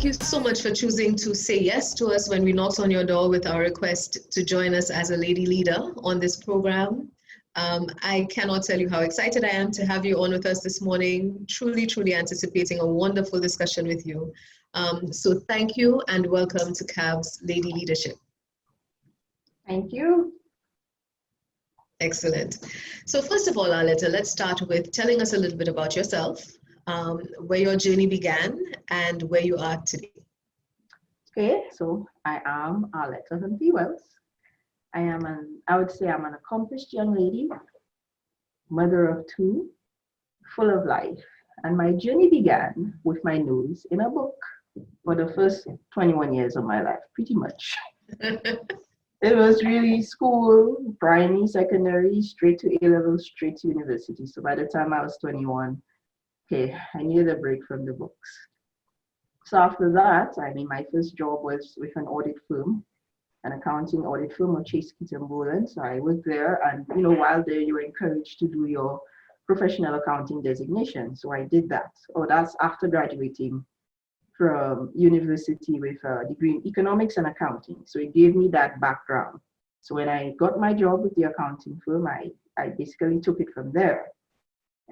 you so much for choosing to say yes to us when we knocked on your door with our request to join us as a lady leader on this program. I cannot tell you how excited I am to have you on with us this morning. Truly, truly anticipating a wonderful discussion with you. So thank you and welcome to CAB's Lady Leadership. Thank you. Excellent. So first of all, Arletta, let's start with telling us a little bit about yourself, where your journey began and where you are today. Okay, so I am Arletta Huntley-Wells. I would say I'm an accomplished young lady, mother of two, full of life. And my journey began with my nose in a book for the first 21 years of my life, pretty much. It was really school, primary, secondary, straight to A-level, straight to university. So by the time I was 21, okay, I needed a break from the books. So after that, my first job was with an audit firm, an accounting audit firm of Chase Keaton Boland. So I worked there, and while there, you were encouraged to do your professional accounting designation. So I did that. Oh, that's after graduating from university with a degree in economics and accounting. So it gave me that background. So when I got my job with the accounting firm, I basically took it from there.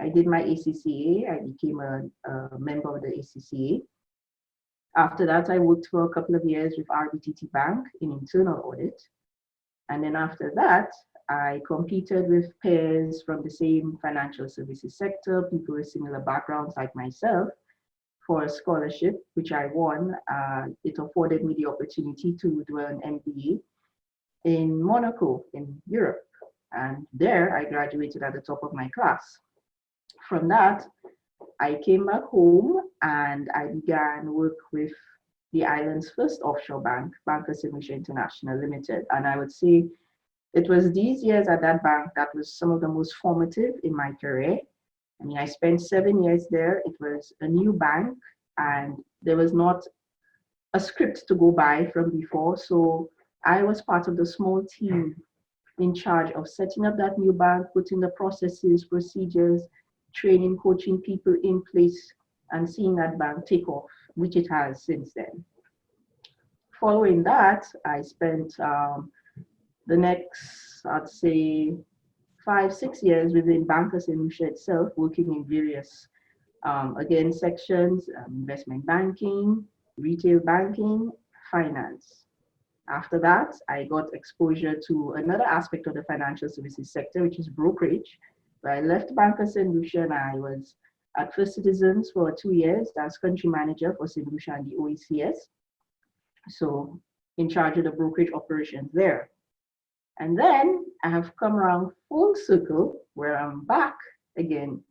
I did my ACCA. I became a member of the ACCA. After that, I worked for a couple of years with RBTT Bank in internal audit. And then after that, I competed with peers from the same financial services sector, people with similar backgrounds like myself, for a scholarship, which I won. It afforded me the opportunity to do an MBA in Monaco in Europe. And there I graduated at the top of my class. From that, I came back home and I began work with the island's first offshore bank, Banca Lucia International Limited. And I would say it was these years at that bank that was some of the most formative in my career. I spent 7 years there. It was a new bank and there was not a script to go by from before. So I was part of the small team in charge of setting up that new bank, putting the processes, procedures, training, coaching people in place and seeing that bank take off, which it has since then. Following that, I spent the next, I'd say, 5-6 years within Banca Lucia itself, working in various, again, sections, investment banking, retail banking, finance. After that, I got exposure to another aspect of the financial services sector, which is brokerage. So I left Banca Lucia and I was at First Citizens for 2 years as country manager for St. Lucia and the OECS. So in charge of the brokerage operations there. And then I have come around full circle where I'm back again,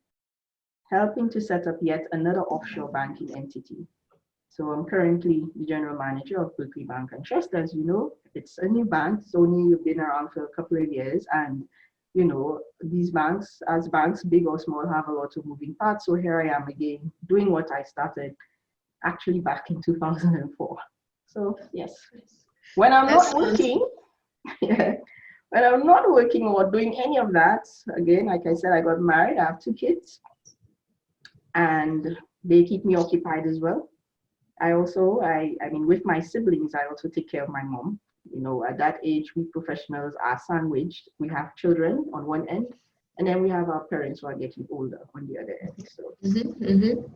helping to set up yet another offshore banking entity. So I'm currently the general manager of Berkeley Bank Trust. As you know, it's a new bank. It's only been around for a couple of years. And, these banks, as banks, big or small, have a lot of moving parts. So here I am again, doing what I started actually back in 2004. So yes, when I'm not working, yeah. When I'm not working or doing any of that, again, like I said, I got married, I have 2 kids, and they keep me occupied as well. I also, with my siblings, I also take care of my mom. At that age, we professionals are sandwiched. We have children on one end, and then we have our parents who are getting older on the other end. So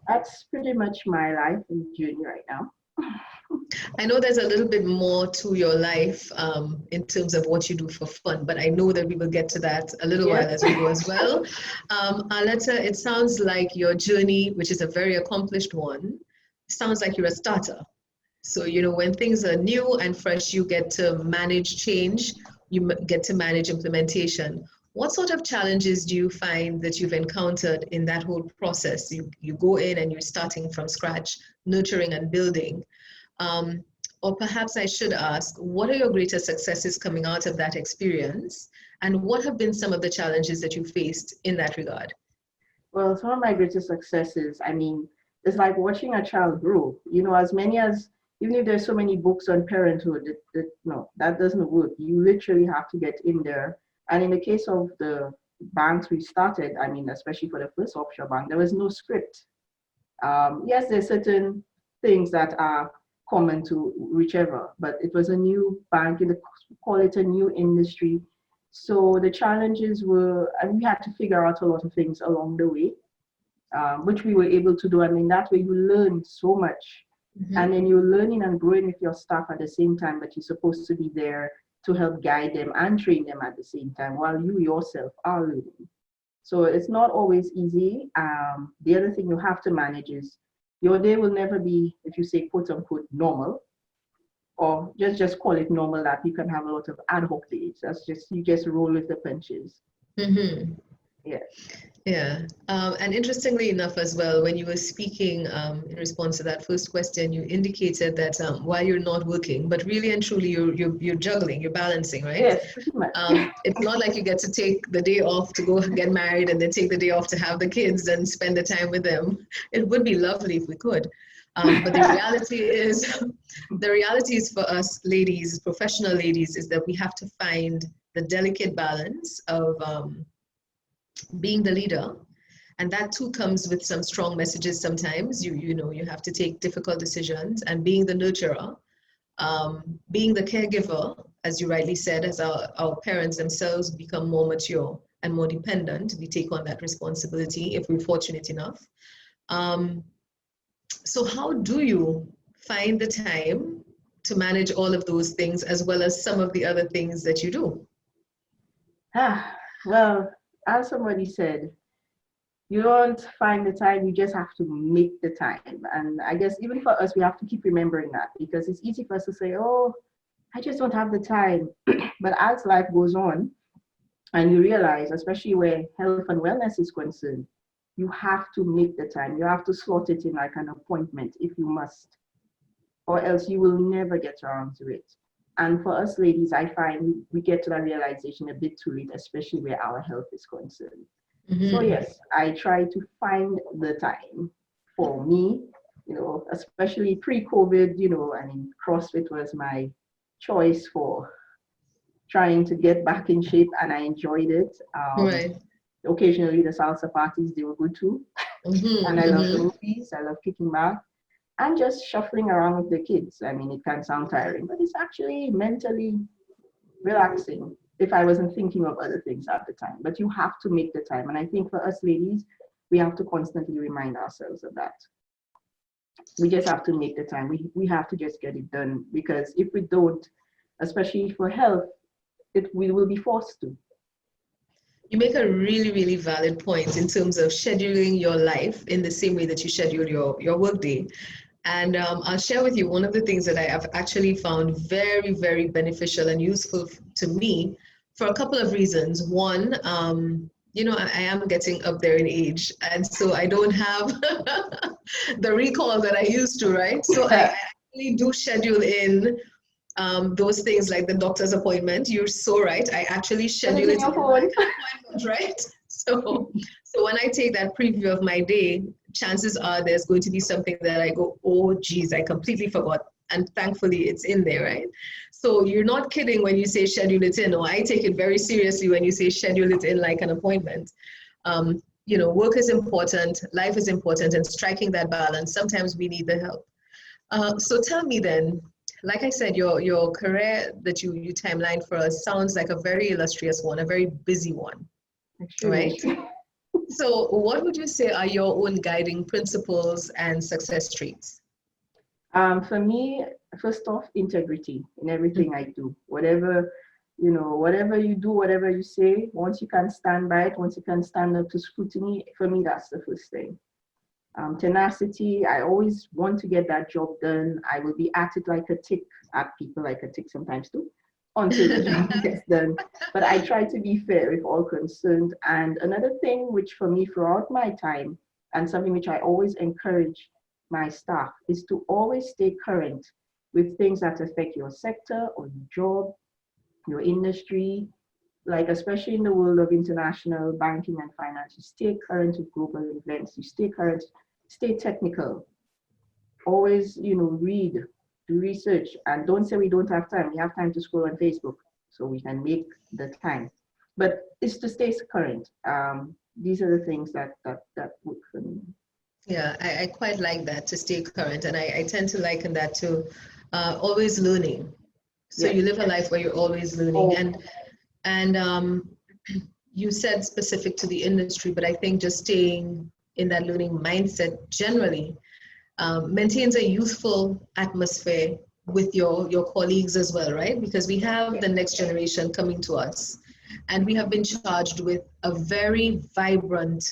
that's pretty much my life and journey right now. I know there's a little bit more to your life in terms of what you do for fun, but I know that we will get to that a little while as we go as well. Arletta, it sounds like your journey, which is a very accomplished one, sounds like you're a starter. So, when things are new and fresh, you get to manage change, you get to manage implementation. What sort of challenges do you find that you've encountered in that whole process? You go in and you're starting from scratch, nurturing and building. Or perhaps I should ask, what are your greatest successes coming out of that experience? And what have been some of the challenges that you faced in that regard? Well, some of my greatest successes, it's like watching a child grow. Even if there's so many books on parenthood, that doesn't work. You literally have to get in there. And in the case of the banks we started, especially for the first offshore bank, there was no script. Yes, there's certain things that are common to whichever, but it was a new bank, call it a new industry. So the challenges were, and we had to figure out a lot of things along the way, which we were able to do. I mean, that way you learn so much. And then you're learning and growing with your staff at the same time, but you're supposed to be there to help guide them and train them at the same time while you yourself are learning. So it's not always easy. The other thing you have to manage is your day will never be, if you say quote unquote normal, or just call it normal, that you can have a lot of ad hoc days. That's just, you just roll with the punches. Yeah. Yeah. And interestingly enough as well, when you were speaking in response to that first question, you indicated that while you're not working, but really and truly you're juggling, you're balancing, right? Yes, pretty much. It's not like you get to take the day off to go get married and then take the day off to have the kids and spend the time with them. It would be lovely if we could. But the reality is for us ladies, professional ladies, is that we have to find the delicate balance of being the leader, and that too comes with some strong messages. Sometimes you know you have to take difficult decisions, and being the nurturer, being the caregiver, as you rightly said, as our parents themselves become more mature and more dependent, we take on that responsibility if we're fortunate enough. So how do you find the time to manage all of those things as well as some of the other things that you do? Well, as somebody said, you don't find the time, you just have to make the time. And I guess even for us, we have to keep remembering that, because it's easy for us to say, oh, I just don't have the time. But as life goes on and you realize, especially where health and wellness is concerned, you have to make the time. You have to slot it in like an appointment if you must, or else you will never get around to it. And for us ladies, I find we get to that realization a bit too late, especially where our health is concerned. So yes, I try to find the time for me, you know, especially pre-COVID, you know, I mean, CrossFit was my choice for trying to get back in shape, and I enjoyed it. Right. Occasionally the salsa parties, they were good too. And I love the movies, I love kicking back. And just shuffling around with the kids. I mean, it can sound tiring, but it's actually mentally relaxing if I wasn't thinking of other things at the time. But you have to make the time. And I think for us ladies, we have to constantly remind ourselves of that. We just have to make the time. We have to just get it done, because if we don't, especially for health, we will be forced to. You make a really, really valid point in terms of scheduling your life in the same way that you schedule your workday. And I'll share with you one of the things that I have actually found very, very beneficial and useful to me for a couple of reasons. One, you know, I am getting up there in age, and so I don't have the recall that I used to, right? So I actually do schedule in those things like the doctor's appointment. You're so right. I actually schedule it in like an appointment, right? So when I take that preview of my day, chances are there's going to be something that I go, oh, geez, I completely forgot. And thankfully it's in there, right? So you're not kidding when you say schedule it in, or I take it very seriously when you say schedule it in like an appointment. You know, work is important, life is important, and striking that balance, sometimes we need the help. So tell me then, like I said, your career that you timeline for us sounds like a very illustrious one, a very busy one, right? So what would you say are your own guiding principles and success traits? For me, first off, integrity in everything I do. Whatever, you know, whatever you do, whatever you say, once you can stand by it, once you can stand up to scrutiny, for me, that's the first thing. Tenacity, I always want to get that job done. I will be at it like a tick, at people like a tick sometimes too, until the job gets done. But I try to be fair with all concerned. And another thing which for me throughout my time, and something which I always encourage my staff, is to always stay current with things that affect your sector or your job, your industry, like especially in the world of international banking and finance. You stay current with global events, you stay current, stay technical. Always, you know, read, do research, and don't say we don't have time. We have time to scroll on Facebook, so we can make the time. But it's to stay current. These are the things that work for me. Yeah, I quite like that, to stay current. And I tend to liken that to always learning. So Yes. you live a life where you're always learning. Oh, And you said specific to the industry, but I think just staying in that learning mindset generally maintains a youthful atmosphere with your colleagues as well, right? Because we have yes. the next generation coming to us, and we have been charged with a very vibrant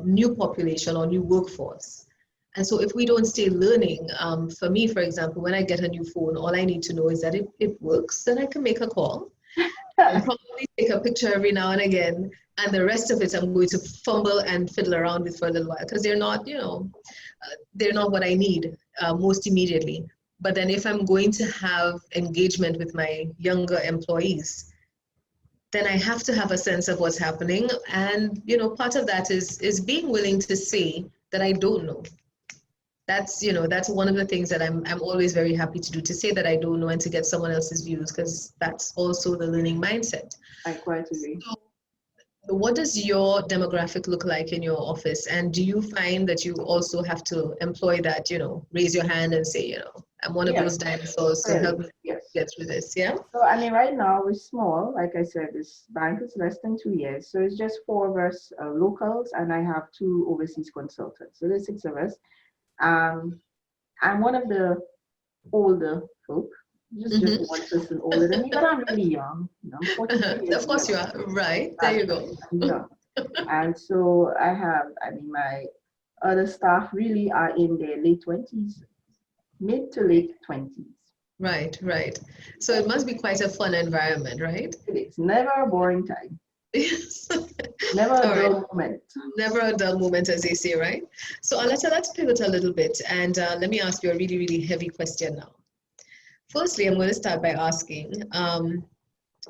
new population or new workforce. And so if we don't stay learning, for me, for example, when I get a new phone, all I need to know is that if it works, then I can make a call and probably take a picture every now and again. And the rest of it, I'm going to fumble and fiddle around with for a little while because they're not, they're not what I need most immediately. But then if I'm going to have engagement with my younger employees, then I have to have a sense of what's happening. And, part of that is being willing to say that I don't know. That's one of the things that I'm always very happy to do, to say that I don't know and to get someone else's views, because that's also the learning mindset. I quite agree. So what does your demographic look like in your office? And do you find that you also have to employ that, raise your hand and say, I'm one of Yes, those dinosaurs, so help clearly. me Yes. get through this, yeah? So, I mean, right now we're small. Like I said, this bank is less than 2 years. So it's just four of us locals, and I have two overseas consultants. So there's six of us. Um, I'm one of the older folk, just Mm-hmm. one person older than me, but I'm really young. I'm 43 years Of course you young. are. Right. There That's you right. go. I'm young. And so I mean, my other staff really are in their late 20s, mid to late 20s. Right, right. So it must be quite a fun environment, right? It's never a boring time, Yes. never a All right. dull moment. Never a dull moment, as they say, right? So, Aletta, let's pivot a little bit, and let me ask you a really, really heavy question now. Firstly, I'm going to start by asking,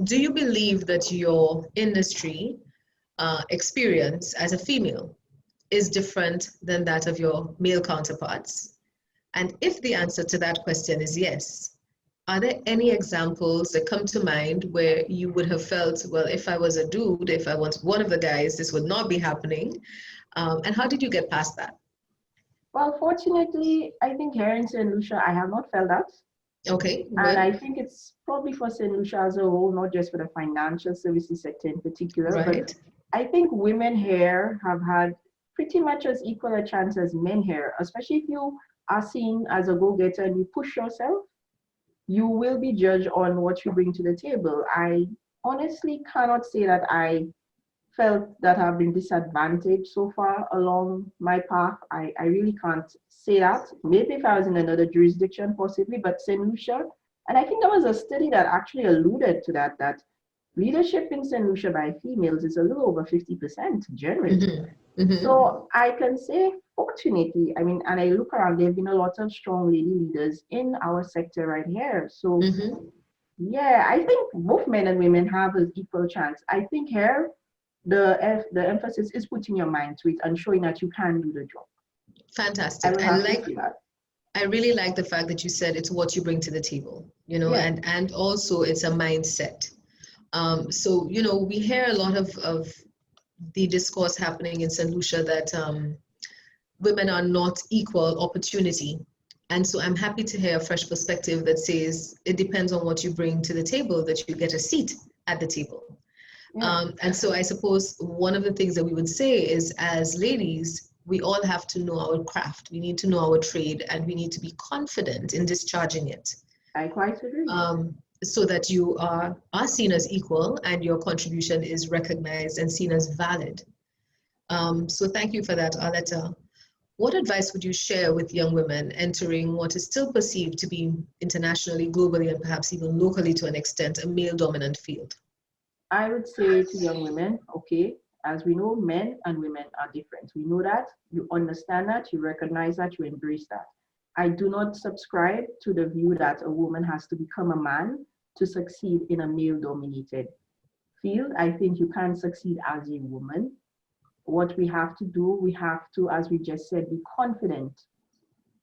do you believe that your industry experience as a female is different than that of your male counterparts? And if the answer to that question is yes, are there any examples that come to mind where you would have felt, well, if I was a dude, if I was one of the guys, this would not be happening? And how did you get past that? Well, fortunately, I think here in St. Lucia, I have not felt that. Okay, And I good. think it's probably for St. Lucia as a whole, not just for the financial services sector in particular, but Right. I think women here have had pretty much as equal a chance as men here, especially if you are seen as a go-getter and you push yourself, you will be judged on what you bring to the table. I honestly cannot say that I felt that I've been disadvantaged so far along my path. I really can't say that. Maybe if I was in another jurisdiction, possibly, but St. Lucia, and I think there was a study that actually alluded to that, that leadership in St. Lucia by females is a little over 50% generally. Mm-hmm. Mm-hmm. So I can say, fortunately, I mean, and I look around, there have been a lot of strong lady leaders in our sector right here. So Mm-hmm. yeah, I think both men and women have an equal chance. I think here the emphasis is putting your mind to it and showing that you can do the job. I Fantastic. will have to say that. I really like the fact that you said it's what you bring to the table, Yeah, and also it's a mindset. So, we hear a lot of the discourse happening in St. Lucia that women are not equal opportunity. And so I'm happy to hear a fresh perspective that says it depends on what you bring to the table, that you get a seat at the table. yeah, And so I suppose one of the things that we would say is, as ladies, we all have to know our craft. We need to know our trade, and we need to be confident in discharging it, I quite agree. so that you are seen as equal and your contribution is recognized and seen as valid. So thank you for that, Arletta. What advice would you share with young women entering what is still perceived to be internationally, globally, and perhaps even locally to an extent, a male-dominant field? I would say to young women, okay, as we know, men and women are different. We know that, you understand that, you recognize that, you embrace that. I do not subscribe to the view that a woman has to become a man to succeed in a male dominated field. I think you can succeed as a woman. What we have to do, we have to, as we just said, be confident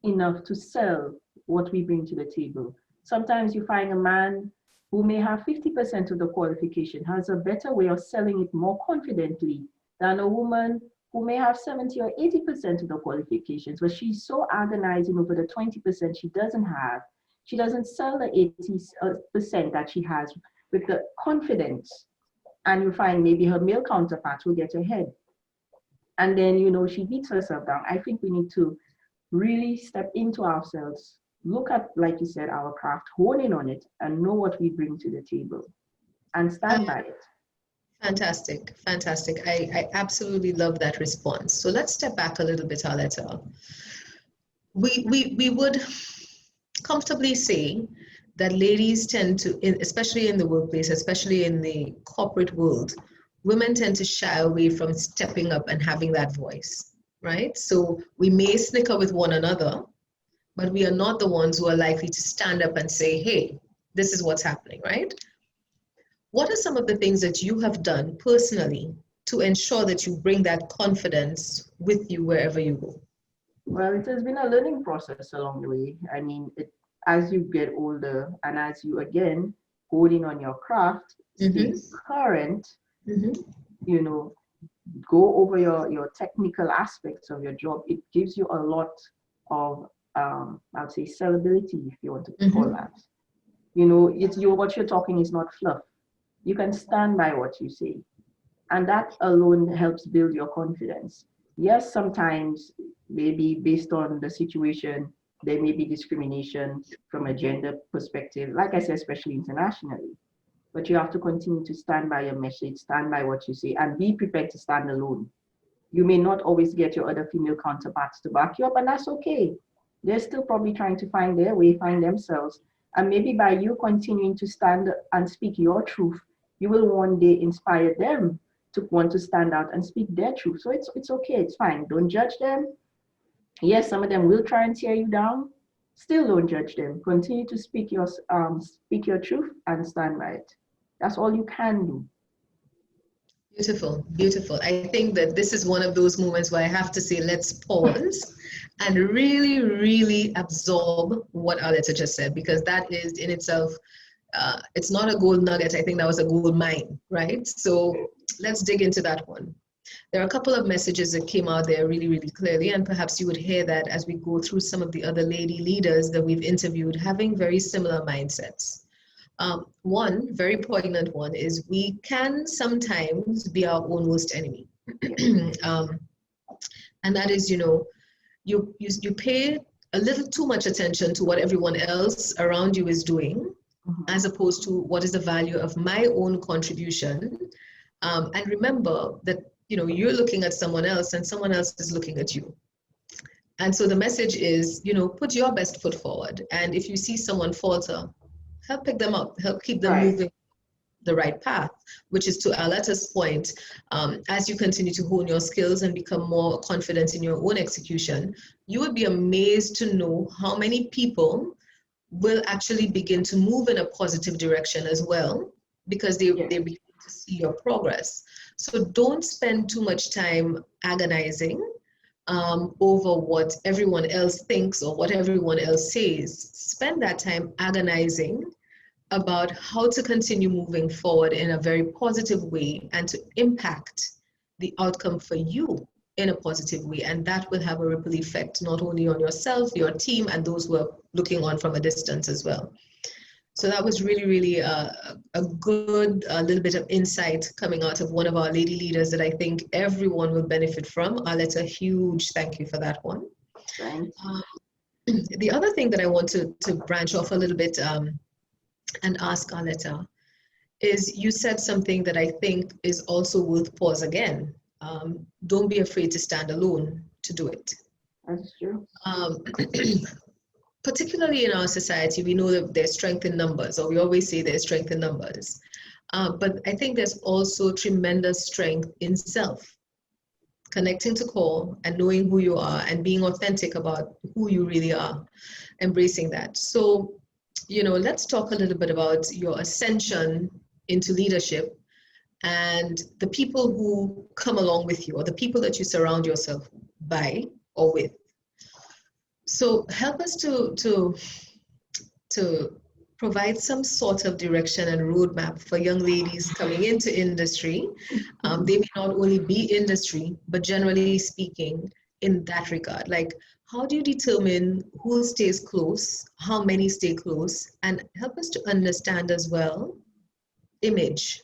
enough to sell what we bring to the table. Sometimes you find a man who may have 50% of the qualification has a better way of selling it more confidently than a woman who may have 70 or 80% of the qualifications, but she's so agonizing over the 20% she doesn't have. She doesn't sell the 80% that she has with the confidence. And you find maybe her male counterpart will get ahead. And then, you know, she beats herself down. I think we need to really step into ourselves, look at, like you said, our craft, hone in on it, and know what we bring to the table and stand by it. Fantastic, fantastic. I absolutely love that response. So let's step back a little bit, Arletta. We would comfortably say that ladies tend to, especially in the workplace, especially in the corporate world, women tend to shy away from stepping up and having that voice, right? So we may snicker with one another, but we are not the ones who are likely to stand up and say, hey, this is what's happening, right? What are some of the things that you have done personally to ensure that you bring that confidence with you wherever you go? Well, it has been a learning process along the way. I mean, as you get older and as you, again, holding on your craft, stay current, you know, go over your technical aspects of your job, it gives you a lot of, I'd say, sellability, if you want to call that. You know, what you're talking is not fluff. You can stand by what you say. And that alone helps build your confidence. Yes, sometimes, maybe based on the situation, there may be discrimination from a gender perspective, like I said, especially internationally. But you have to continue to stand by your message, stand by what you say, and be prepared to stand alone. You may not always get your other female counterparts to back you up, and that's okay. They're still probably trying to find their way, find themselves. And maybe by you continuing to stand and speak your truth, you will one day inspire them to want to stand out and speak their truth. So it's okay, it's fine. Don't judge them. Yes, some of them will try and tear you down. Still don't judge them. Continue to speak your truth and stand by it. That's all you can do. Beautiful, beautiful. I think that this is one of those moments where I have to say, let's pause and really, really absorb what Arletta just said, because that is in itself, it's not a gold nugget. I think that was a gold mine, right? So let's dig into that one. There are a couple of messages that came out there really, really clearly, and perhaps you would hear that as we go through some of the other lady leaders that we've interviewed having very similar mindsets. One very poignant one is we can sometimes be our own worst enemy. And that is, you know, you pay a little too much attention to what everyone else around you is doing, as opposed to what is the value of my own contribution. And remember that, you know, you're looking at someone else and someone else is looking at you. And so the message is, you know, put your best foot forward. And if you see someone falter, help pick them up, help keep them moving the right path, which is to Arletta's point. As you continue to hone your skills and become more confident in your own execution, you would be amazed to know how many people will actually begin to move in a positive direction as well, because they begin to see your progress. So don't spend too much time agonizing over what everyone else thinks or what everyone else says. Spend that time agonizing about how to continue moving forward in a very positive way and to impact the outcome for you in a positive way. And that will have a ripple effect not only on yourself, your team, and those who are looking on from a distance as well. So that was really, really a good little bit of insight coming out of one of our lady leaders that I think everyone will benefit from. Arletta, huge thank you for that one. Thanks. The other thing that I want to branch off a little bit and ask Arletta is, you said something that I think is also worth pause again. Don't be afraid to stand alone to do it. That's true. Particularly in our society, we know that there's strength in numbers, or we always say there's strength in numbers. But I think there's also tremendous strength in self. Connecting to core and knowing who you are and being authentic about who you really are, embracing that. So, you know, let's talk a little bit about your ascension into leadership and the people who come along with you, or the people that you surround yourself by or with. So help us to provide some sort of direction and roadmap for young ladies coming into industry. They may not only be industry, but generally speaking, in that regard, like how do you determine who stays close, how many stay close, and help us to understand as well image,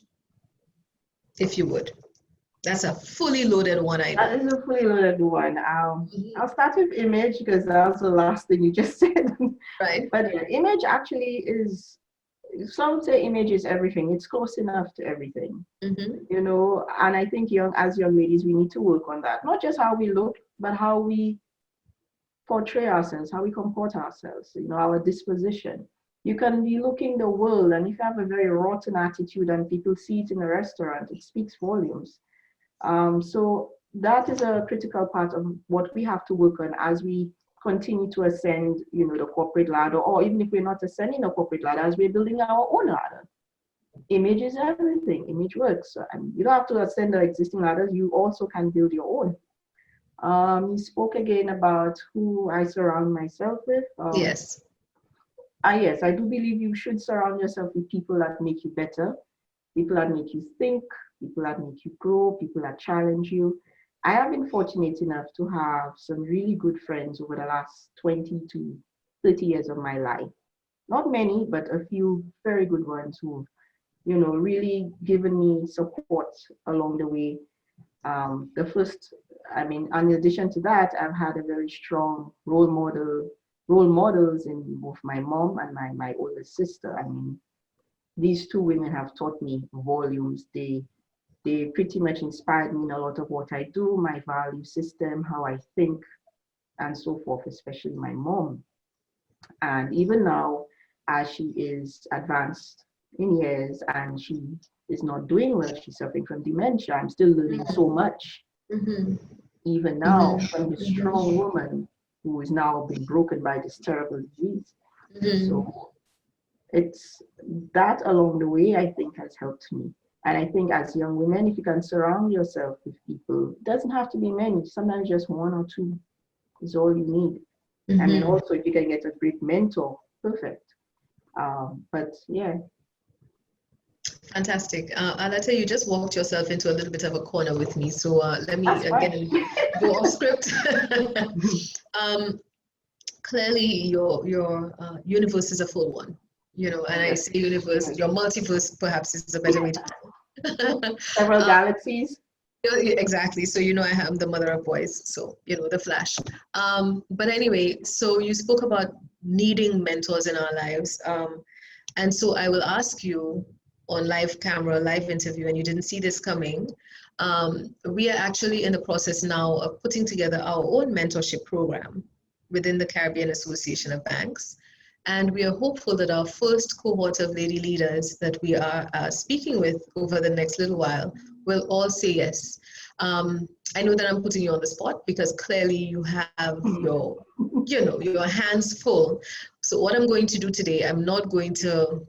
if you would. That's a fully loaded one, I know. That is a fully loaded one. I'll start with image because that was the last thing you just said. Right. But yeah, image actually is, some say image is everything. It's close enough to everything, you know. And I think as young ladies, we need to work on that. Not just how we look, but how we portray ourselves, how we comport ourselves, you know, our disposition. You can be looking the world, and if you have a very rotten attitude and people see it in a restaurant, it speaks volumes. So that is a critical part of what we have to work on as we continue to ascend, you know, the corporate ladder, or even if we're not ascending the corporate ladder, as we're building our own ladder. Image is everything. Image works. And you don't have to ascend the existing ladders. You also can build your own. You spoke again about who I surround myself with. Yes. Yes, I do believe you should surround yourself with people that make you better, people that make you think, people that make you grow, people that challenge you. I have been fortunate enough to have some really good friends over the last 20 to 30 years of my life. Not many, but a few very good ones who, you know, really given me support along the way. In addition to that, I've had a very strong role models in both my mom and my older sister. I mean, these two women have taught me volumes. They pretty much inspired me in a lot of what I do, my value system, how I think, and so forth, especially my mom. And even now, as she is advanced in years and she is not doing well, she's suffering from dementia, I'm still learning so much. Even now, from this strong woman who is now been broken by this terrible disease. So it's that along the way, I think, has helped me. And I think as young women, if you can surround yourself with people, it doesn't have to be many, sometimes just one or two is all you need. I mean, also if you can get a great mentor, perfect. But yeah. Fantastic. Arletta, you just walked yourself into a little bit of a corner with me. So let me again go off script. Clearly, your universe is a full one. You know, and I say universe, your multiverse perhaps is a better way to put it. Several galaxies. Exactly. So, you know, I am the mother of boys. So, you know, the Flash. But anyway, so you spoke about needing mentors in our lives. And so I will ask you on live camera, live interview, and you didn't see this coming. We are actually in the process now of putting together our own mentorship program within the Caribbean Association of Banks. And we are hopeful that our first cohort of lady leaders that we are speaking with over the next little while will all say yes. I know that I'm putting you on the spot because clearly you have your hands full. So what I'm going to do today, I'm not going to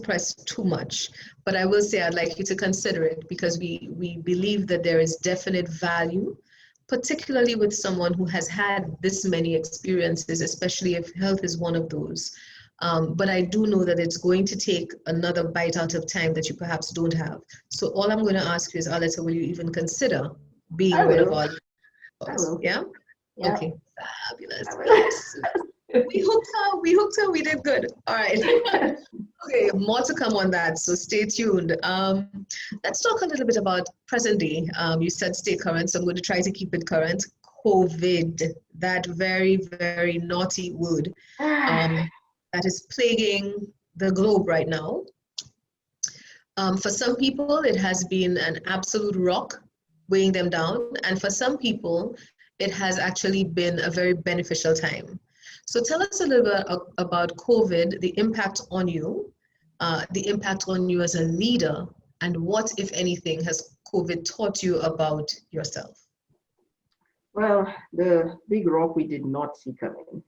press too much, but I will say I'd like you to consider it because we believe that there is definite value, particularly with someone who has had this many experiences, especially if health is one of those. But I do know that it's going to take another bite out of time that you perhaps don't have. So all I'm going to ask you is, Arletta, will you even consider being one of our leaders? Yeah? Okay, fabulous. We hooked her, we did good. All right. Okay, more to come on that, so stay tuned. Let's talk a little bit about present day. You said stay current, so I'm going to try to keep it current. COVID, that very, very naughty word that is plaguing the globe right now. For some people, it has been an absolute rock weighing them down, and for some people, it has actually been a very beneficial time. So tell us a little bit about COVID, the impact on you as a leader, and what, if anything, has COVID taught you about yourself? Well, the big rock we did not see coming.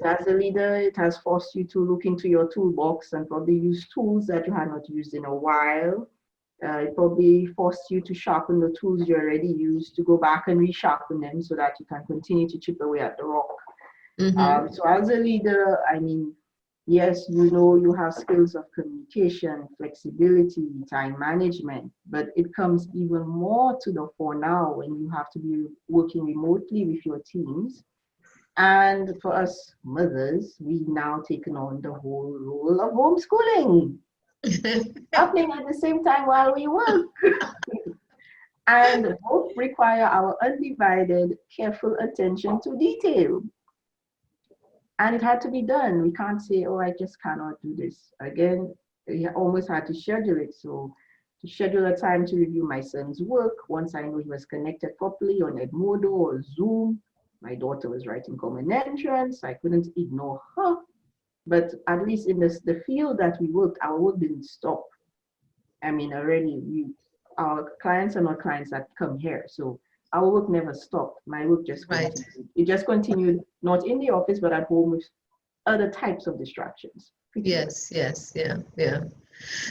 As a leader, it has forced you to look into your toolbox and probably use tools that you had not used in a while. It probably forced you to sharpen the tools you already used, to go back and resharpen them so that you can continue to chip away at the rock. So as a leader, I mean, yes, you know, you have skills of communication, flexibility, time management, but it comes even more to the fore now when you have to be working remotely with your teams. And for us mothers, we now taken on the whole role of homeschooling, happening at the same time while we work. And both require our undivided, careful attention to detail. And it had to be done. We can't say, oh, I just cannot do this. Again, we almost had to schedule it. So to schedule a time to review my son's work, once I know he was connected properly on Edmodo or Zoom, my daughter was writing common entrance. I couldn't ignore her. But at least in the field that we worked, our work didn't stop. I mean, already our clients are not clients that come here. So our work never stopped. My work just continued. It just continued, not in the office, but at home with other types of distractions. Yes, yeah.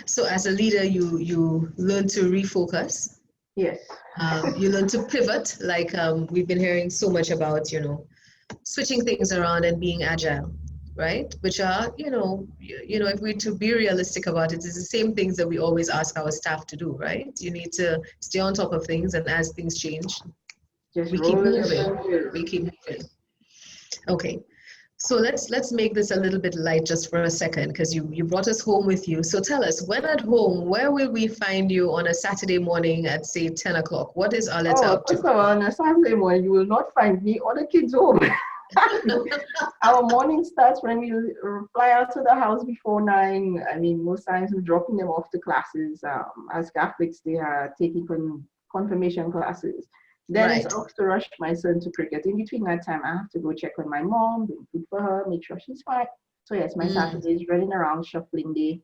So as a leader, you learn to refocus. Yes. You learn to pivot, like we've been hearing so much about, switching things around and being agile, right? Which are, if we're to be realistic about it, it's the same things that we always ask our staff to do, right? You need to stay on top of things, and as things change, we keep moving. Okay. So let's make this a little bit light just for a second, because you brought us home with you. So tell us, when at home, where will we find you on a Saturday morning at, say, 10 o'clock? What is Arletta up to? First of all, on a Saturday morning, you will not find me or the kids home. Our morning starts when we fly out to the house before 9. I mean, most times we're dropping them off to classes. As Catholics, they are taking confirmation classes. Then it's off to rush my son to cricket. In between that time, I have to go check on my mom, bring food for her, make sure she's fine. So yes, my Saturday is running around, shuffling day.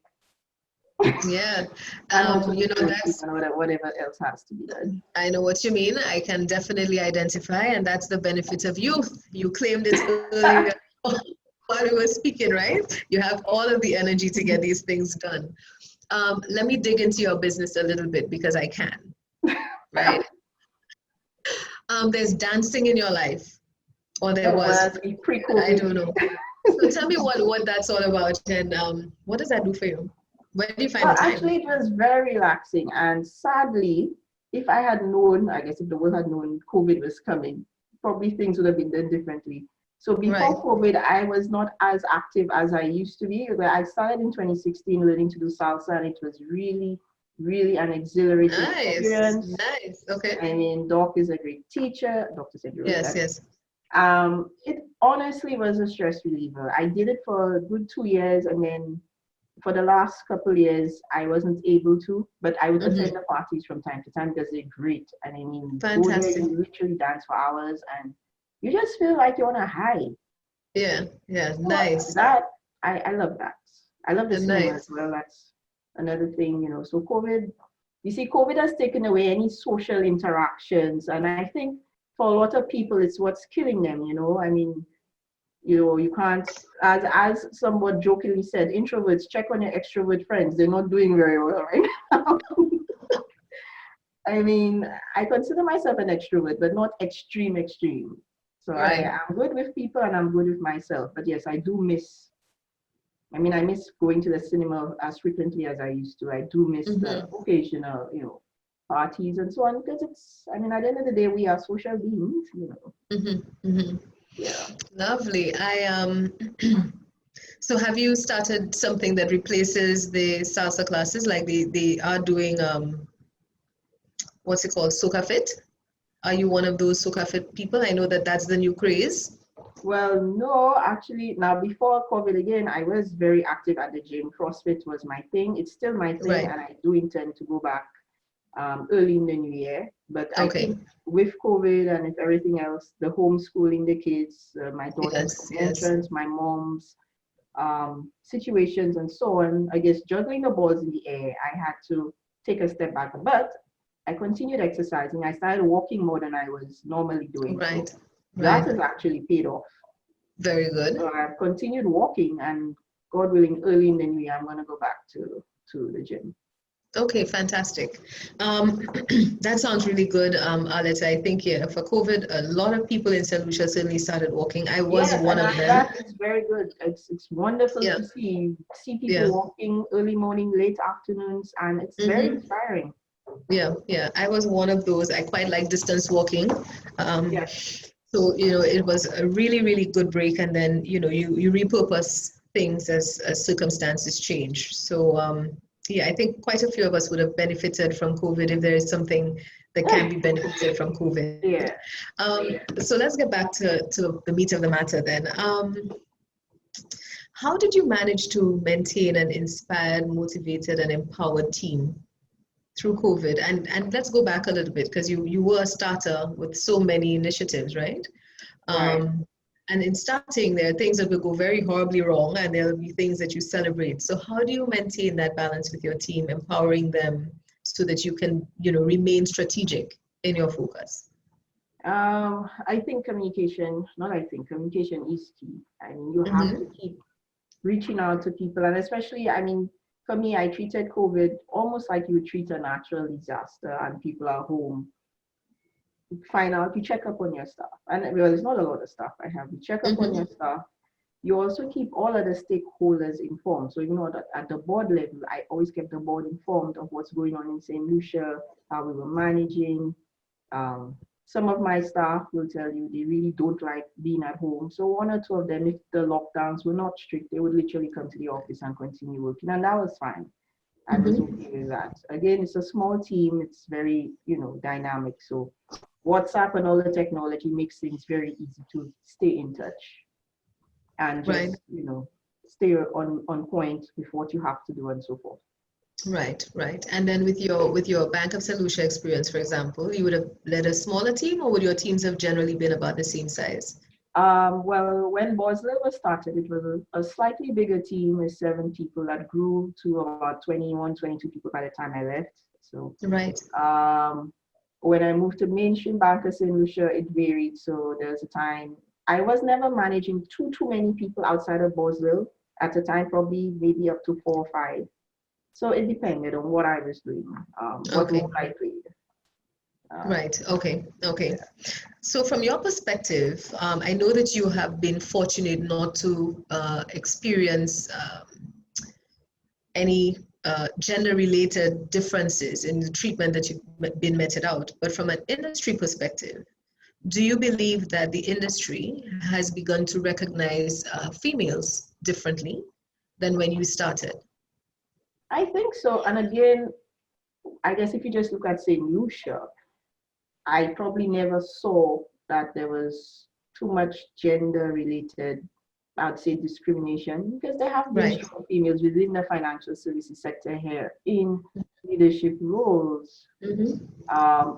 Yeah, that's whatever else has to be done. I know what you mean. I can definitely identify, and that's the benefit of youth. You claimed it earlier while we were speaking, right? You have all of the energy to get these things done. Let me dig into your business a little bit, because I can, right? There's dancing in your life, or there was. I don't know. So tell me what that's all about, and what does that do for you? Where do you find the time? Actually, it was very relaxing, and sadly, if I had known, I guess if the world had known COVID was coming, probably things would have been done differently. So before COVID, I was not as active as I used to be. I started in 2016 learning to do salsa, and it was really, really an exhilarating experience. Nice. Okay. I mean, Doc is a great teacher. Dr. said yes. It honestly was a stress reliever. I did it for a good 2 years, and then for the last couple of years, I wasn't able to, but I would attend the parties from time to time because they're great. And I mean, fantastic. You literally dance for hours, and you just feel like you're on a high. Yeah, so nice. I love that. I love the cinema as well. That's another thing, So COVID has taken away any social interactions, and I think for a lot of people, it's what's killing them. I mean, you can't, as somewhat jokingly said, introverts, check on your extrovert friends. They're not doing very well right now. I mean, I consider myself an extrovert, but not extreme. So I am good with people and I'm good with myself. But yes, I miss going to the cinema as frequently as I used to. I do miss the occasional, parties and so on, because at the end of the day, we are social beings, Yeah. Lovely. So have you started something that replaces the salsa classes? Like they are doing, what's it called? Soca Fit? Are you one of those Soca Fit people? I know that's the new craze. Well, no, actually, now before COVID again, I was very active at the gym. CrossFit was my thing. It's still my thing, and I do intend to go back early in the new year. But I think with COVID and if everything else, the homeschooling the kids, my daughter's entrance, my mom's situations and so on, I guess juggling the balls in the air, I had to take a step back. But I continued exercising. I started walking more than I was normally doing. So that has actually paid off. Very good. So I've continued walking, and God willing, early in the new year, I'm going to go back to the gym. Okay, fantastic. That sounds really good, Arletta. I think, yeah, for COVID, a lot of people in St. Lucia certainly started walking. I was Yes, one and of them. that is very good. It's wonderful Yeah, to see people yeah. walking early morning, late afternoons, and it's very Mm-hmm. inspiring. Yeah, yeah. I was one of those. I quite like distance walking. Um, Yes. so, it was a really, really good break. And then, you repurpose things as circumstances change. So, yeah, I think quite a few of us would have benefited from COVID if there is something that can be benefited from COVID. Yeah. So let's get back to the meat of the matter then. How did you manage to maintain an inspired, motivated, and empowered team through COVID? And let's go back a little bit because you were a starter with so many initiatives, right? Right. Um, and in starting, there are things that will go very horribly wrong, and there'll be things that you celebrate. So how do you maintain that balance with your team, empowering them so that you can, remain strategic in your focus? I think communication, not I think, communication is key. I mean, you have to Mm-hmm. keep reaching out to people. And especially, I mean, for me, I treated COVID almost like you would treat a natural disaster and people are home. You find out, you check up on your staff. And well, it's not a lot of stuff I have. You check up on Mm-hmm. your staff. You also keep all of the stakeholders informed. So, that at the board level, I always kept the board informed of what's going on in St. Lucia, how we were managing. Um, some of my staff will tell you they really don't like being at home. So one or two of them, if the lockdowns were not strict, they would literally come to the office and continue working. And that was fine. I was Mm-hmm. okay with that. Again, it's a small team. It's very, dynamic. So WhatsApp and all the technology makes things very easy to stay in touch and Right. just, stay on point with what you have to do and so forth. Right, right. And then with your Bank of St. Lucia experience, for example, you would have led a smaller team, or would your teams have generally been about the same size? Well, when BOSL was started, it was a slightly bigger team with 7 people that grew to about 21, 22 people by the time I left. So Right. um, when I moved to mainstream Bank of St. Lucia, it varied. So there was a time I was never managing too many people outside of BOSL. At the time, probably maybe up to 4 or 5. So it depended on what I was doing, what role Okay. I played. Um, Right. Okay. Okay. yeah. So from your perspective, I know that you have been fortunate not to experience any gender-related differences in the treatment that you've been meted out. But from an industry perspective, do you believe that the industry has begun to recognize females differently than when you started? I think so. And again, I guess if you just look at St. Lucia, I probably never saw that there was too much gender related, I'd say, discrimination, because there have been Right. strong females within the financial services sector here in leadership roles. Mm-hmm.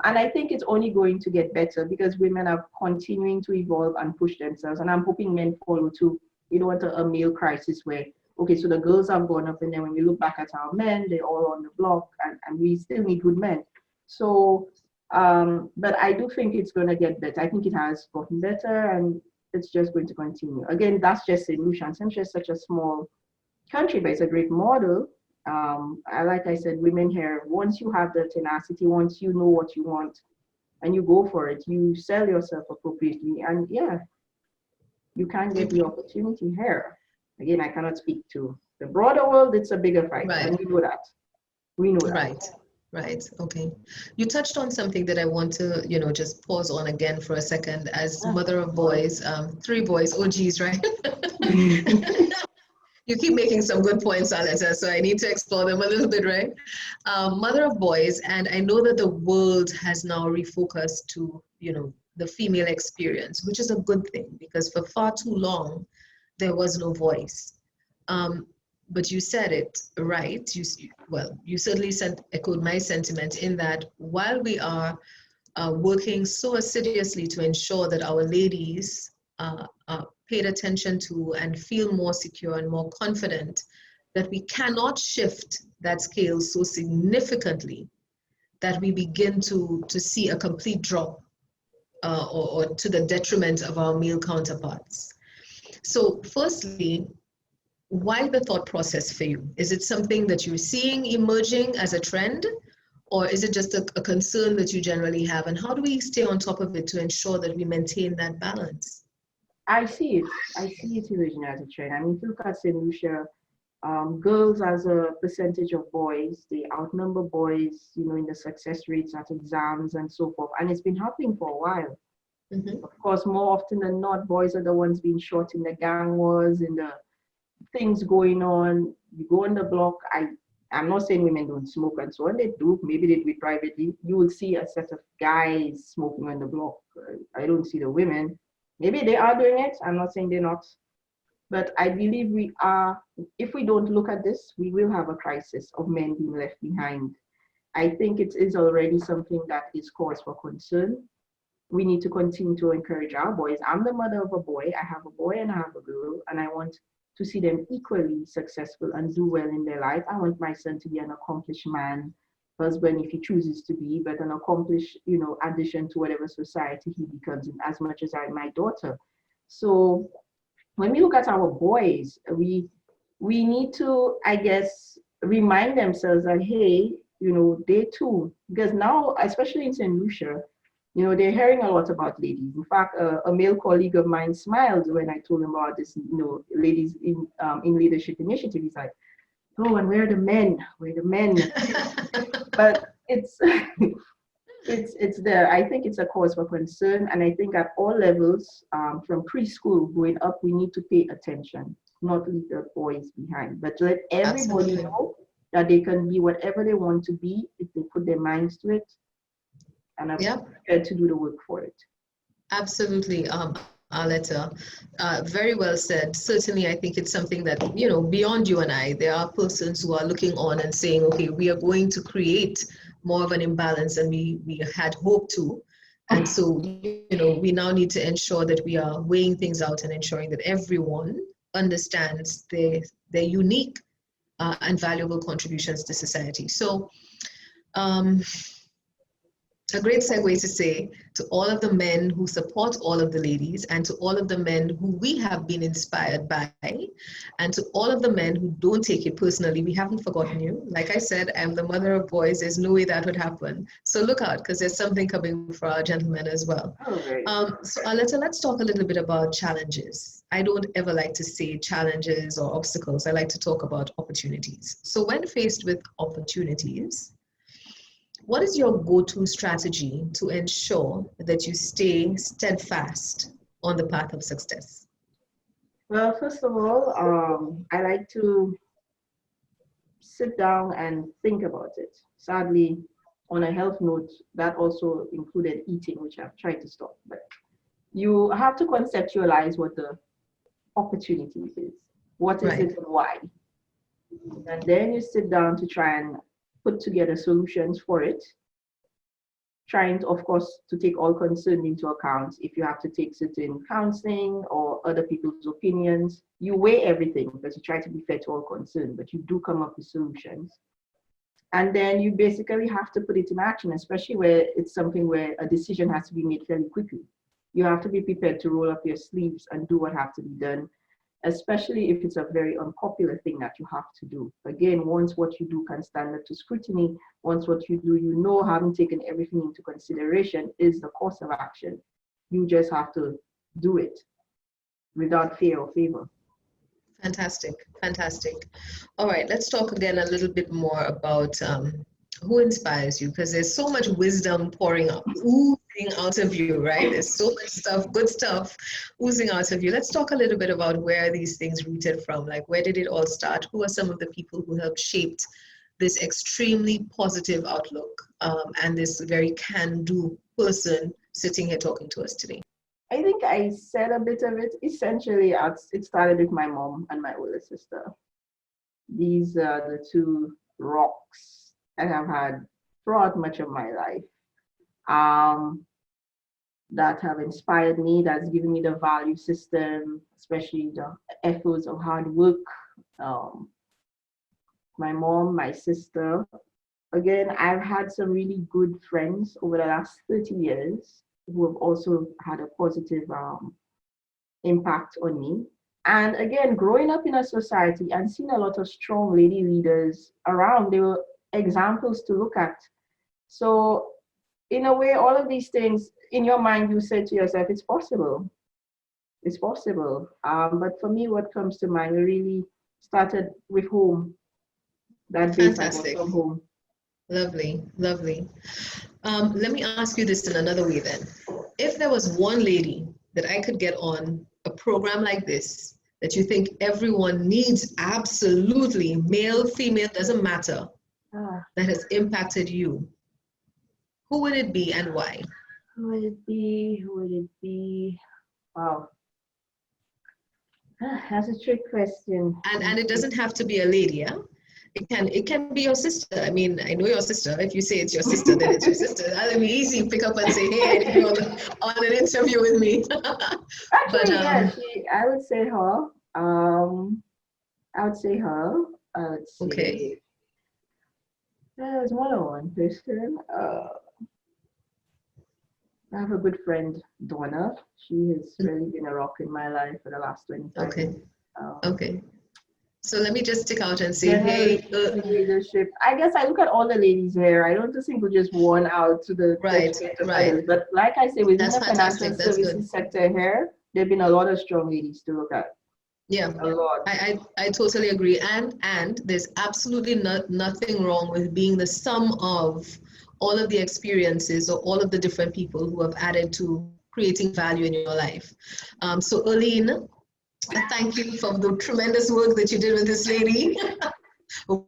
And I think it's only going to get better because women are continuing to evolve and push themselves. And I'm hoping men follow too. You don't want a male crisis where, okay, so the girls have gone up, and then when we look back at our men, they're all on the block, and we still need good men. So, but I do think it's going to get better. I think it has gotten better, and it's just going to continue. Again, that's just St. Lucia. St. Lucia is such a small country, but it's a great model. Like I said, women here, once you have the tenacity, once you know what you want and you go for it, you sell yourself appropriately, and yeah, you can get the Okay. opportunity here. Again, I cannot speak to the broader world, it's a bigger fight, Right. and we know that. We know that. Right. Right. Okay. You touched on something that I want to, just pause on again for a second. As Ah, mother of boys, 3 boys, oh geez, right? sorry. You keep making some good points, Alessa, so I need to explore them a little bit, right? Mother of boys, and I know that the world has now refocused to, the female experience, which is a good thing because for far too long, there was no voice. Um, but you said it right. You certainly echoed my sentiment in that while we are working so assiduously to ensure that our ladies are paid attention to and feel more secure and more confident, that we cannot shift that scale so significantly that we begin to see a complete drop or to the detriment of our male counterparts. So firstly, why the thought process for you? Is it something that you're seeing emerging as a trend, or is it just a concern that you generally have? And how do we stay on top of it to ensure that we maintain that balance? I see it. I see it emerging as a trend. I mean, if you look at St. Lucia, girls as a percentage of boys, they outnumber boys, you know, in the success rates at exams and so forth. And it's been happening for a while. Mm-hmm. Of course, more often than not, boys are the ones being shot in the gang wars, in the things going on. You go on the block. I'm not saying women don't smoke and so on. They do. Maybe they do it privately. You will see a set of guys smoking on the block. I don't see the women. Maybe they are doing it. I'm not saying they're not. But I believe we are, if we don't look at this, we will have a crisis of men being left behind. I think it is already something that is cause for concern. We need to continue to encourage our boys. I'm the mother of a boy. I have a boy and I have a girl, and I want to see them equally successful and do well in their life. I want my son to be an accomplished man, husband if he chooses to be, but an accomplished, you know, addition to whatever society he becomes in, as much as my daughter. So when we look at our boys, we need to, I guess, remind themselves that, hey, you know, they too, because now, especially in St. Lucia, you know, they're hearing a lot about ladies. In fact, a male colleague of mine smiled when I told him about this, you know, ladies in leadership initiative. He's like, oh, and where are the men? Where are the men? But it's it's there. I think it's a cause for concern, and I think at all levels, from preschool going up, we need to pay attention, not leave the boys behind, but let everybody Absolutely. know that they can be whatever they want to be if they put their minds to it and are prepared to do the work for it. Absolutely, Arletta. Very well said. Certainly, I think it's something that, you know, beyond you and I, there are persons who are looking on and saying, okay, we are going to create more of an imbalance than we had hoped to. And so, you know, we now need to ensure that we are weighing things out and ensuring that everyone understands their unique and valuable contributions to society. So, a great segue to say to all of the men who support all of the ladies, and to all of the men who we have been inspired by, and to all of the men who don't take it personally, we haven't forgotten you. Like I said, I'm the mother of boys. There's no way that would happen. So look out, because there's something coming for our gentlemen as well. Okay. So Arletta, let's talk a little bit about challenges. I don't ever like to say challenges or obstacles. I like to talk about opportunities. So when faced with opportunities, what is your go-to strategy to ensure that you stay steadfast on the path of success? Well, first of all, I like to sit down and think about it. Sadly, on a health note, that also included eating, which I've tried to stop. But you have to conceptualize what the opportunity is. What is it and why? And then you sit down to try and put together solutions for it. Trying to, of course, to take all concerned into account. If you have to take certain counseling or other people's opinions, you weigh everything because you try to be fair to all concerned, but you do come up with solutions. And then you basically have to put it in action, especially where it's something where a decision has to be made fairly quickly. You have to be prepared to roll up your sleeves and do what has to be done, especially if it's a very unpopular thing that you have to do. Again, once what you do can stand up to scrutiny, once what you do, you know, having taken everything into consideration is the course of action. You just have to do it without fear or favor. Fantastic, fantastic. All right, let's talk again a little bit more about who inspires you, because there's so much wisdom pouring up, oozing out of you, right? There's so much stuff, good stuff oozing out of you. Let's talk a little bit about where these things rooted from. Like, where did it all start? Who are some of the people who helped shape this extremely positive outlook and this very can-do person sitting here talking to us today? I think I said a bit of it. Essentially, it started with my mom and my older sister. These are the two rocks I have had throughout much of my life that have inspired me, that's given me the value system, especially the efforts of hard work. My mom, my sister. Again, I've had some really good friends over the last 30 years who have also had a positive impact on me. And again, growing up in a society and seeing a lot of strong lady leaders around, they were examples to look at. So in a way, all of these things in your mind, you said to yourself, it's possible. It's possible. But for me, what comes to mind really started with home. That base I got Fantastic. from home. Lovely, lovely. Let me ask you this in another way then. If there was one lady that I could get on a program like this that you think everyone needs, absolutely, male, female, doesn't matter, Ah, that has impacted you, who would it be and why? who would it be? Who would it be? Wow. That's a trick question. And it doesn't have to be a lady, yeah? It can be your sister. I mean, I know your sister. If you say it's your sister, then it's your sister. That'll be easy. Pick up and say, "Hey, I need you on an interview with me." Actually, But yeah, I would say her. I would say her. I would okay. say there's more than one person. I have a good friend, Donna. She has really been a rock in my life for the last 25 Okay. years. Okay. So let me just stick out and say, Generally, hey, leadership. I guess I look at all the ladies here. I don't just single just one out to the right, detriment of right. others. But like I say, within That's the financial fantastic. That's services good. sector here, there have been a lot of strong ladies to look at. Yeah, A lot. I totally agree. And there's absolutely nothing wrong with being the sum of all of the experiences or all of the different people who have added to creating value in your life. So Erlene, thank you for the tremendous work that you did with this lady.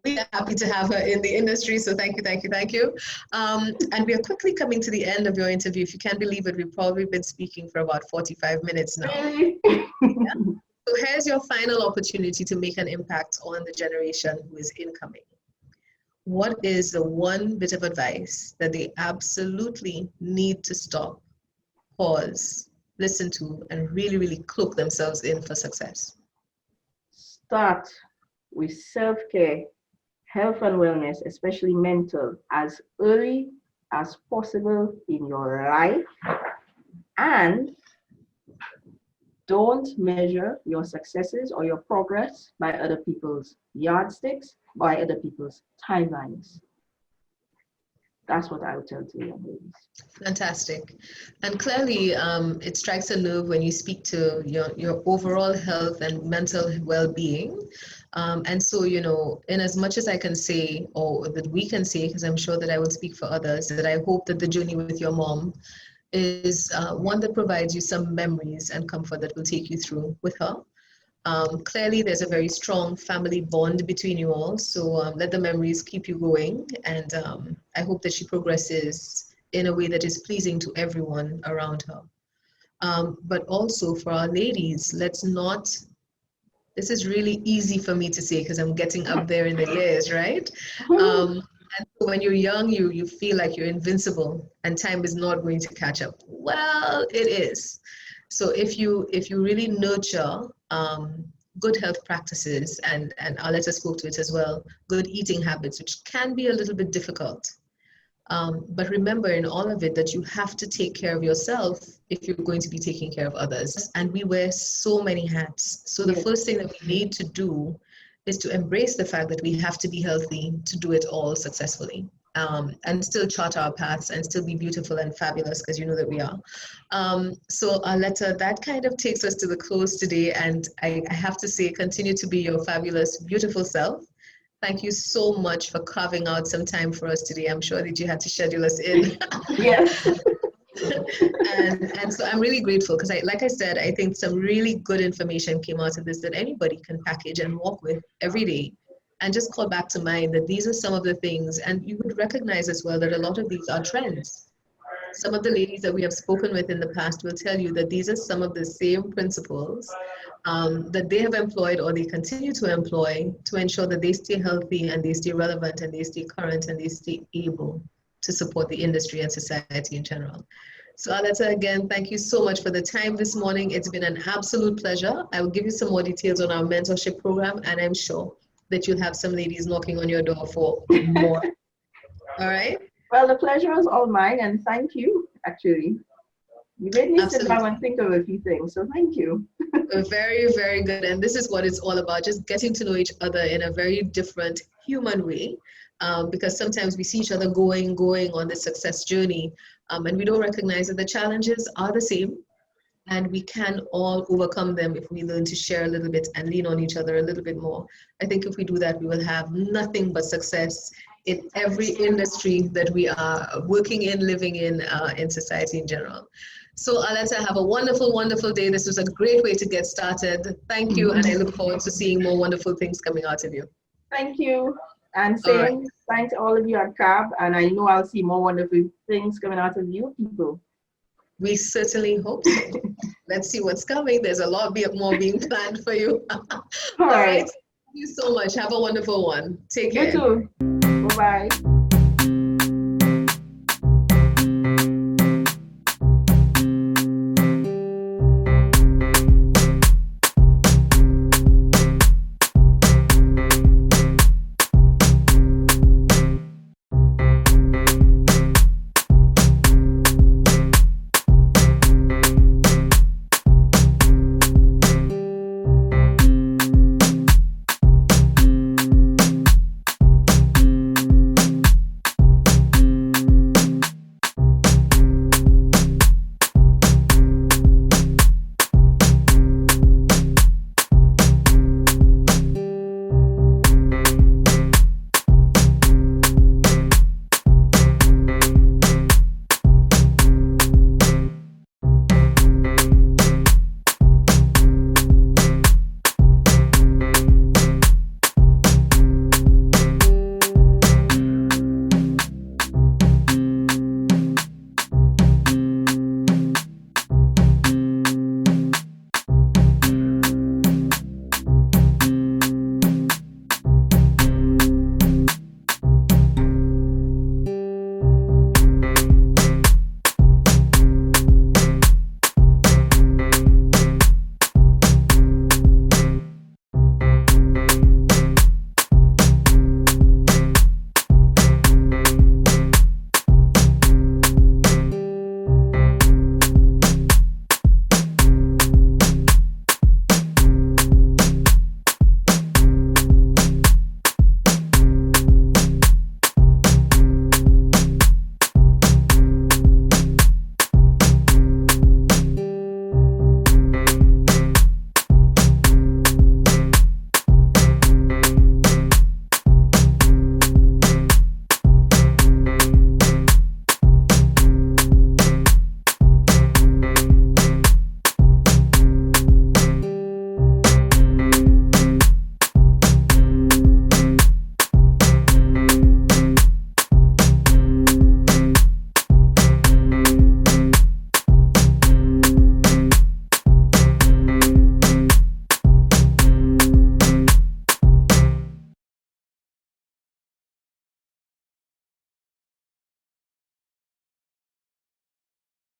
We are happy to have her in the industry, so thank you, thank you, thank you. And we are quickly coming to the end of your interview. If you can't believe it, we've probably been speaking for about 45 minutes now. Really? Yeah. So here's your final opportunity to make an impact on the generation who is incoming. What is the one bit of advice that they absolutely need to stop, pause, listen to, and really, really cloak themselves in for success? Start with self-care, health and wellness, especially mental, as early as possible in your life. And don't measure your successes or your progress by other people's yardsticks, by other people's timelines. That's what I would tell to young ladies. Fantastic. And clearly, it strikes a nerve when you speak to your overall health and mental well-being. And so, in as much as I can say, or that we can say, because I'm sure that I will speak for others, that I hope that the journey with your mom is one that provides you some memories and comfort that will take you through with her. Clearly, there's a very strong family bond between you all, so let the memories keep you going, and I hope that she progresses in a way that is pleasing to everyone around her. But also for our ladies, let's not, this is really easy for me to say because I'm getting up there in the years, right? And so when you're young, you feel like you're invincible and time is not going to catch up. Well, it is. So if you really nurture good health practices, and Arletta spoke to it as well, good eating habits, which can be a little bit difficult. But remember in all of it that you have to take care of yourself if you're going to be taking care of others. And we wear so many hats. So the first thing that we need to do is to embrace the fact that we have to be healthy to do it all successfully, and still chart our paths and still be beautiful and fabulous, because you know that we are. So Arletta, that kind of takes us to the close today. And I have to say, continue to be your fabulous, beautiful self. Thank you so much for carving out some time for us today. I'm sure that you had to schedule us in. Yes. And so I'm really grateful because like I said, I think some really good information came out of this that anybody can package and walk with every day, and just call back to mind that these are some of the things, and you would recognize as well that a lot of these are trends. Some of the ladies that we have spoken with in the past will tell you that these are some of the same principles that they have employed or they continue to employ to ensure that they stay healthy and they stay relevant and they stay current and they stay able to support the industry and society in general. So Arletta, again, thank you so much for the time this morning. It's been an absolute pleasure. I will give you some more details on our mentorship program, and I'm sure that you'll have some ladies knocking on your door for more. All right? Well, the pleasure is all mine, and thank you, actually. You made me sit Absolutely. down and think of a few things, so thank you. Very, very good. And this is what it's all about, just getting to know each other in a very different human way. Because sometimes we see each other going on this success journey, and we don't recognize that the challenges are the same, and we can all overcome them if we learn to share a little bit and lean on each other a little bit more. I think if we do that, we will have nothing but success in every industry that we are working in, living in society in general. So Arletta, have a wonderful, wonderful day. This was a great way to get started. Thank you, and I look forward to seeing more wonderful things coming out of you. Thank you. And All right. same thanks to all of you at CAB, and I know I'll see more wonderful things coming out of you people. We certainly hope so. Let's see what's coming. There's a lot more being planned for you. All right. Thank you so much. Have a wonderful one. Take care. You too. Bye-bye.